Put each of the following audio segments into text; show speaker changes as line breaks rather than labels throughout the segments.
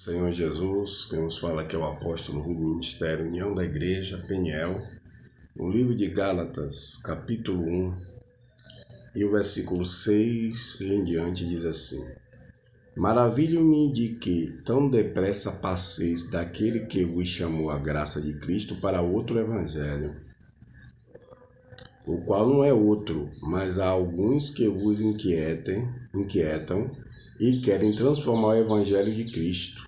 Senhor Jesus, quem nos fala aqui é o apóstolo Rubem, Ministério União da Igreja, Peniel. O livro de Gálatas, capítulo 1, e o versículo 6 e em diante diz assim: Maravilho-me de que tão depressa passeis daquele que vos chamou a graça de Cristo para outro evangelho, o qual não é outro, mas há alguns que vos inquietam e querem transformar o evangelho de Cristo.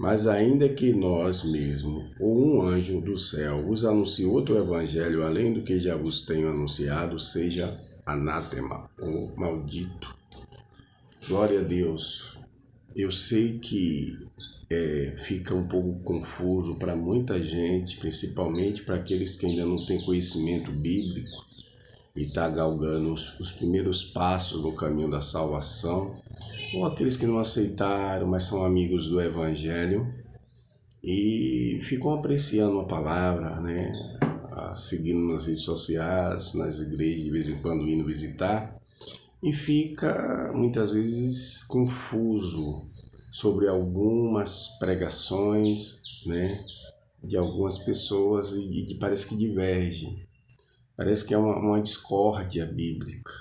Mas ainda que nós mesmos, ou um anjo do céu, vos anuncie outro evangelho além do que já vos tenho anunciado, seja anátema ou maldito. Glória a Deus. Eu sei que fica um pouco confuso para muita gente, principalmente para aqueles que ainda não têm conhecimento bíblico e está galgando os primeiros passos no caminho da salvação, ou aqueles que não aceitaram, mas são amigos do Evangelho e ficam apreciando a palavra, né? Seguindo nas redes sociais, nas igrejas, de vez em quando indo visitar, e fica muitas vezes confuso sobre algumas pregações, né? De algumas pessoas e parece que diverge. Parece que é uma discórdia bíblica,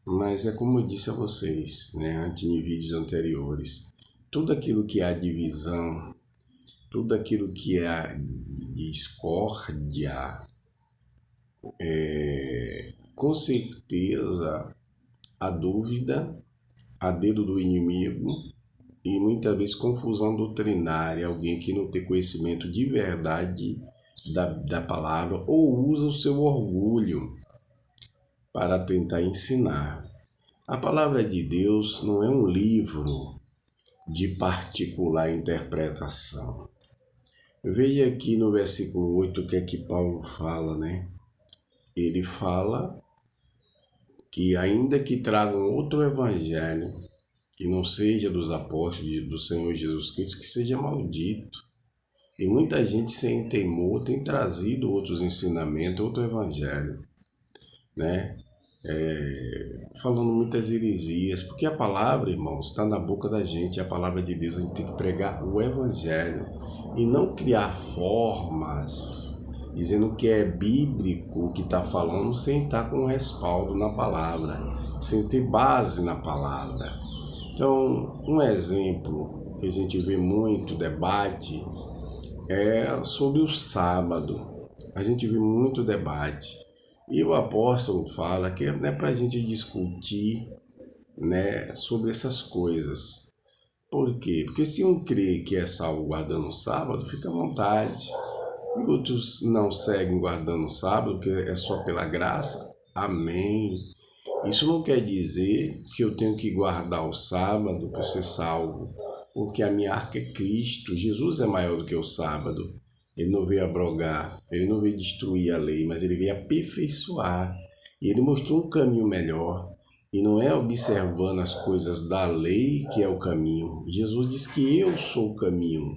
mas é como eu disse a vocês, né, antes em vídeos anteriores, tudo aquilo que há divisão, tudo aquilo que há discórdia, com certeza a dúvida, a dedo do inimigo e muitas vezes confusão doutrinária, alguém que não tem conhecimento de verdade da palavra ou usa o seu orgulho para tentar ensinar. A palavra de Deus não é um livro de particular interpretação. Veja aqui no versículo 8 o que é que Paulo fala, né? Ele fala que ainda que tragam outro evangelho, que não seja dos apóstolos do Senhor Jesus Cristo, que seja maldito. E muita gente sem temor tem trazido outros ensinamentos, outro evangelho, né? Falando muitas heresias, porque a palavra, irmãos, está na boca da gente, a palavra de Deus, a gente tem que pregar o evangelho e não criar formas dizendo que é bíblico o que está falando sem estar com respaldo na palavra, sem ter base na palavra. Então, um exemplo que a gente vê muito debate é sobre o sábado. A gente vê muito debate. E o apóstolo fala que não é para a gente discutir, né, sobre essas coisas. Por quê? Porque se um crê que é salvo guardando o sábado, fica à vontade. E outros não seguem guardando o sábado, porque é só pela graça. Amém. Isso não quer dizer que eu tenho que guardar o sábado para ser salvo, porque a minha arca é Cristo. Jesus é maior do que o sábado. Ele não veio abrogar, ele não veio destruir a lei, mas ele veio aperfeiçoar. E ele mostrou um caminho melhor. E não é observando as coisas da lei que é o caminho. Jesus disse que eu sou o caminho.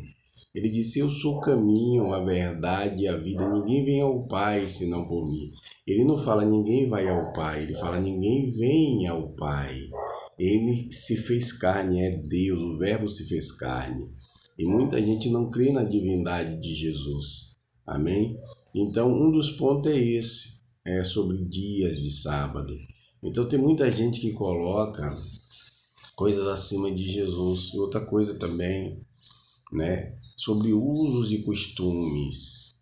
Ele disse: eu sou o caminho, a verdade e a vida. Ninguém vem ao Pai senão por mim. Ele não fala ninguém vai ao Pai, ele fala ninguém vem ao Pai. Ele se fez carne, é Deus, o verbo se fez carne. E muita gente não crê na divindade de Jesus. Amém? Então, um dos pontos é esse, é sobre dias de sábado. Então, tem muita gente que coloca coisas acima de Jesus. E outra coisa também, né, sobre usos e costumes.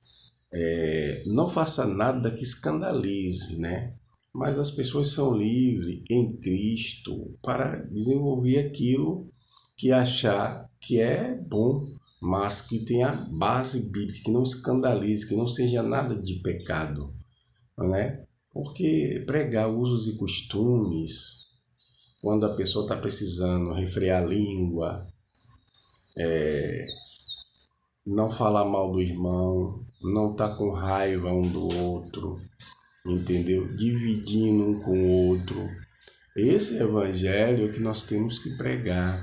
Não faça nada que escandalize, né? Mas as pessoas são livres em Cristo para desenvolver aquilo que achar que é bom, mas que tenha base bíblica, que não escandalize, que não seja nada de pecado, né? Porque pregar usos e costumes, quando a pessoa está precisando refrear a língua, não falar mal do irmão, não estar com raiva um do outro, entendeu? Dividindo um com o outro. Esse evangelho é que nós temos que pregar.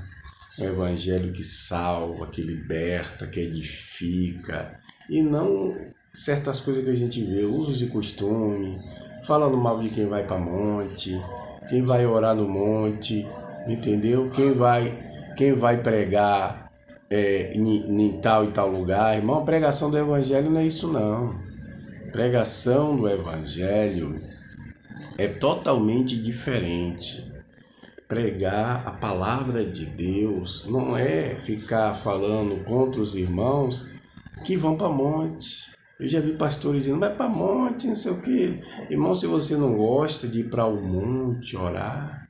É um evangelho que salva, que liberta, que edifica. E não certas coisas que a gente vê, usos de costume, falando mal de quem vai para monte, quem vai orar no monte, entendeu? Quem vai pregar em tal e tal lugar. Irmão, a pregação do evangelho não é isso não. Pregação do evangelho é totalmente diferente. Pregar a palavra de Deus não é ficar falando contra os irmãos que vão para monte. Eu já vi pastores dizendo, vai para monte, não sei o quê. Irmão, se você não gosta de ir para o monte orar,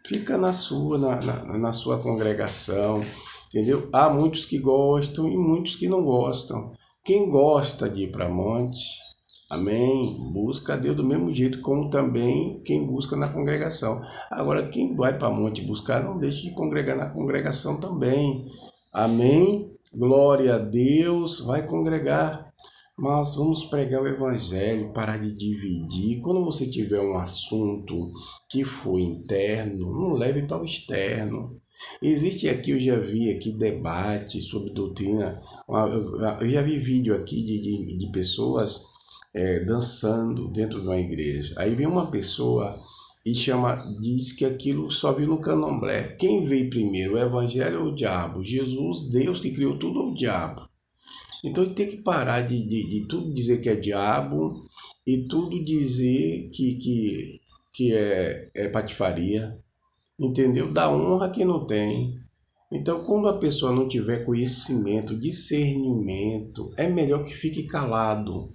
fica na sua congregação, entendeu? Há muitos que gostam e muitos que não gostam. Quem gosta de ir para monte, amém, busca a Deus do mesmo jeito como também quem busca na congregação. Agora, quem vai para monte buscar, não deixe de congregar na congregação também. Amém? Glória a Deus, vai congregar. Mas vamos pregar o evangelho, parar de dividir. Quando você tiver um assunto que for interno, não leve para o externo. Existe aqui, eu já vi aqui debate sobre doutrina, eu já vi vídeo aqui de pessoas dançando dentro de uma igreja. Aí vem uma pessoa e diz que aquilo só viu no candomblé. Quem veio primeiro, o evangelho ou o diabo? Jesus, Deus que criou tudo ou o diabo? Então ele tem que parar de tudo dizer que é diabo e tudo dizer que é patifaria, entendeu? Dá honra a quem não tem. Então, quando a pessoa não tiver conhecimento, discernimento, é melhor que fique calado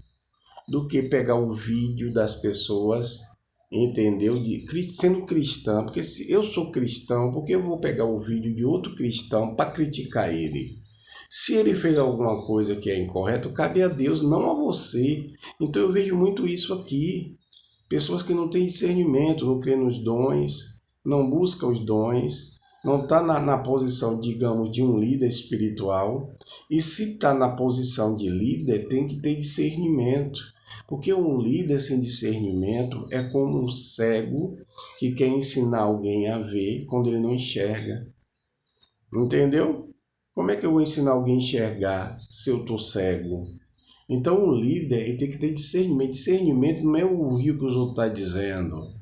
do que pegar o vídeo das pessoas, entendeu? Sendo cristão, porque se eu sou cristão, por que eu vou pegar o vídeo de outro cristão para criticar ele? Se ele fez alguma coisa que é incorreto, cabe a Deus, não a você. Então eu vejo muito isso aqui. Pessoas que não têm discernimento, não creem nos dons, não buscam os dons, não está na posição, digamos, de um líder espiritual. E se está na posição de líder, tem que ter discernimento. Porque um líder sem discernimento é como um cego que quer ensinar alguém a ver quando ele não enxerga. Entendeu? Como é que eu vou ensinar alguém a enxergar se eu estou cego? Então o líder ele tem que ter discernimento. Discernimento não é ouvir o que os outros estão dizendo.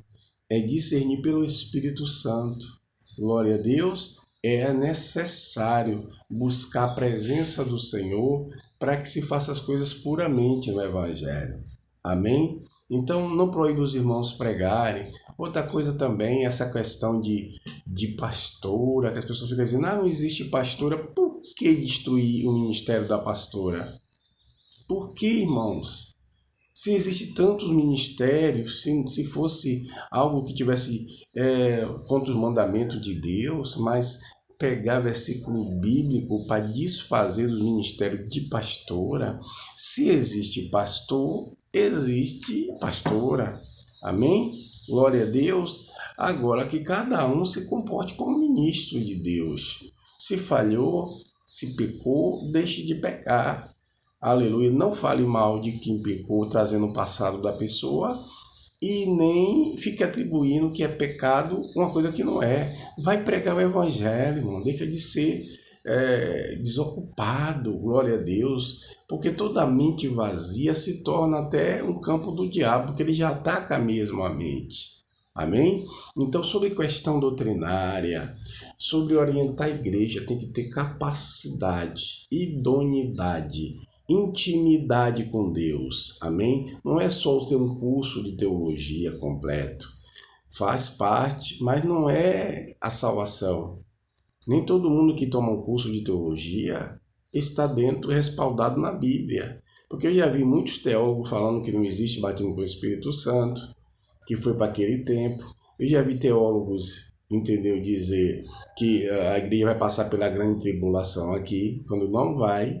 É discernir pelo Espírito Santo. Glória a Deus. É necessário buscar a presença do Senhor para que se faça as coisas puramente no Evangelho. Amém? Então não proíbe os irmãos pregarem. Outra coisa também, essa questão de pastora, que as pessoas ficam dizendo, não existe pastora, por que destruir o ministério da pastora? Por que, irmãos? Se existe tantos ministérios, se fosse algo que tivesse contra os mandamentos de Deus, mas pegar versículo bíblico para desfazer os ministérios de pastora, se existe pastor, existe pastora. Amém? Glória a Deus. Agora que cada um se comporte como ministro de Deus. Se falhou, se pecou, deixe de pecar. Aleluia. Não fale mal de quem pecou, trazendo o passado da pessoa e nem fique atribuindo que é pecado uma coisa que não é. Vai pregar o evangelho, irmão. Deixa de ser desocupado, glória a Deus, porque toda mente vazia se torna até um campo do diabo, porque ele já ataca mesmo a mente. Amém? Então, sobre questão doutrinária, sobre orientar a igreja, tem que ter capacidade, idoneidade, intimidade com Deus. Amém? Não é só ter um curso de teologia completo. Faz parte, mas não é a salvação. Nem todo mundo que toma um curso de teologia está dentro respaldado na Bíblia. Porque eu já vi muitos teólogos falando que não existe batismo com o Espírito Santo, que foi para aquele tempo. Eu já vi teólogos, entendeu, dizer que a igreja vai passar pela grande tribulação aqui, quando não vai,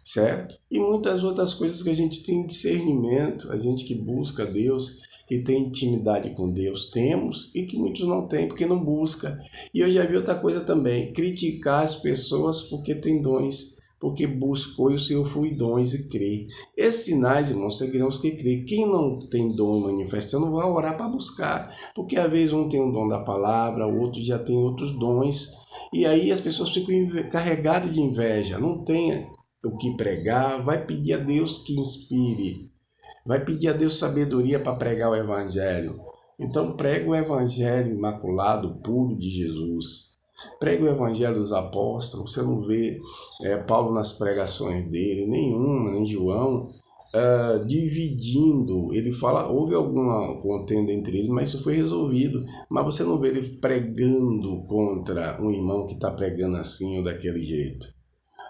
certo? E muitas outras coisas que a gente tem discernimento, a gente que busca Deus, que tem intimidade com Deus, temos, e que muitos não têm, porque não busca. E eu já vi outra coisa também, criticar as pessoas porque têm dons, porque buscou e o Senhor foi dons e crê. Esses sinais, irmãos, seguirão os que crê. Quem não tem dom manifestando, vai orar para buscar, porque às vezes um tem o dom da palavra, o outro já tem outros dons, e aí as pessoas ficam carregadas de inveja, não tem o que pregar, vai pedir a Deus que inspire, vai pedir a Deus sabedoria para pregar o evangelho. Então prega o evangelho imaculado, puro de Jesus. Prega o evangelho dos apóstolos, você não vê Paulo nas pregações dele, nenhuma, nem João, dividindo. Ele fala, houve alguma contenda entre eles, mas isso foi resolvido. Mas você não vê ele pregando contra um irmão que está pregando assim ou daquele jeito.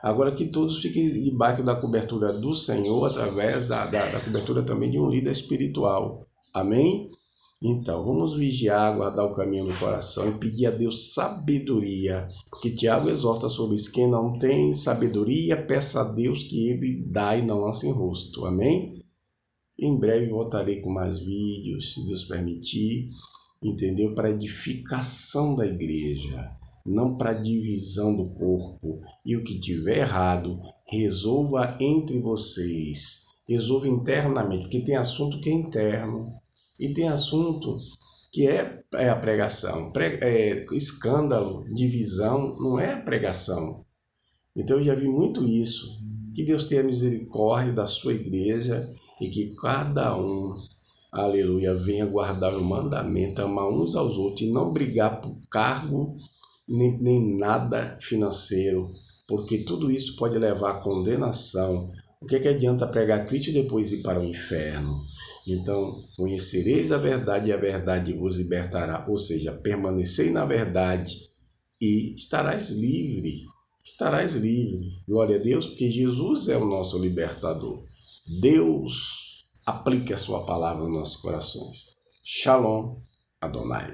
Agora que todos fiquem debaixo da cobertura do Senhor, através da cobertura também de um líder espiritual. Amém? Então, vamos vigiar, guardar o caminho no coração e pedir a Deus sabedoria, porque Tiago exorta sobre isso: quem não tem sabedoria, peça a Deus que Ele dá e não lança em rosto. Amém? Em breve voltarei com mais vídeos, se Deus permitir, entendeu? Para edificação da igreja, não para divisão do corpo. E o que tiver errado, resolva entre vocês, resolva internamente, porque tem assunto que é interno. E tem assunto que é a pregação. Escândalo, divisão, não é pregação. Então eu já vi muito isso. Que Deus tenha misericórdia da sua igreja e que cada um, aleluia, venha guardar o mandamento, amar uns aos outros e não brigar por cargo nem nada financeiro, porque tudo isso pode levar à condenação. O que adianta pregar Cristo e depois ir para o inferno? Então, conhecereis a verdade e a verdade vos libertará. Ou seja, permanecei na verdade e estarás livre. Estarás livre. Glória a Deus, porque Jesus é o nosso libertador. Deus aplique a sua palavra nos nossos corações. Shalom Adonai.